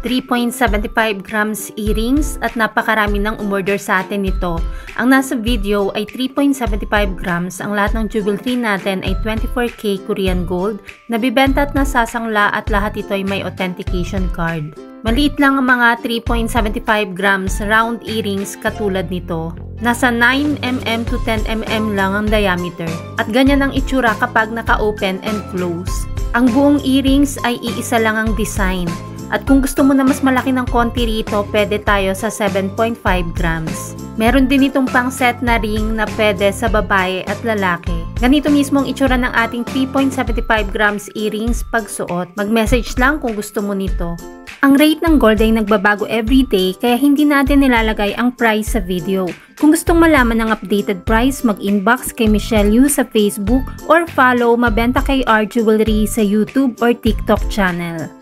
3.75 grams earrings at napakarami ng umorder sa atin nito. Ang nasa video ay 3.75 grams. Ang lahat ng jewelry natin ay 24K Korean gold. Nabibenta at nasasangla at lahat ito ay may authentication card. Maliit lang ang mga 3.75 grams round earrings katulad nito. Nasa 9mm to 10mm lang ang diameter. At ganyan ang itsura kapag naka-open and close. Ang buong earrings ay iisa lang ang design. At kung gusto mo na mas malaki ng konti rito, pwede tayo sa 7.5 grams. Meron din itong pang set na ring na pwede sa babae at lalaki. Ganito mismo ang itsura ng ating 3.75 grams earrings pag suot. Mag-message lang kung gusto mo nito. Ang rate ng gold ay nagbabago everyday kaya hindi natin nilalagay ang price sa video. Kung gustong malaman ng updated price, mag-inbox kay Michelle Yu sa Facebook or follow Mabenta Kay R Jewelry sa YouTube or TikTok channel.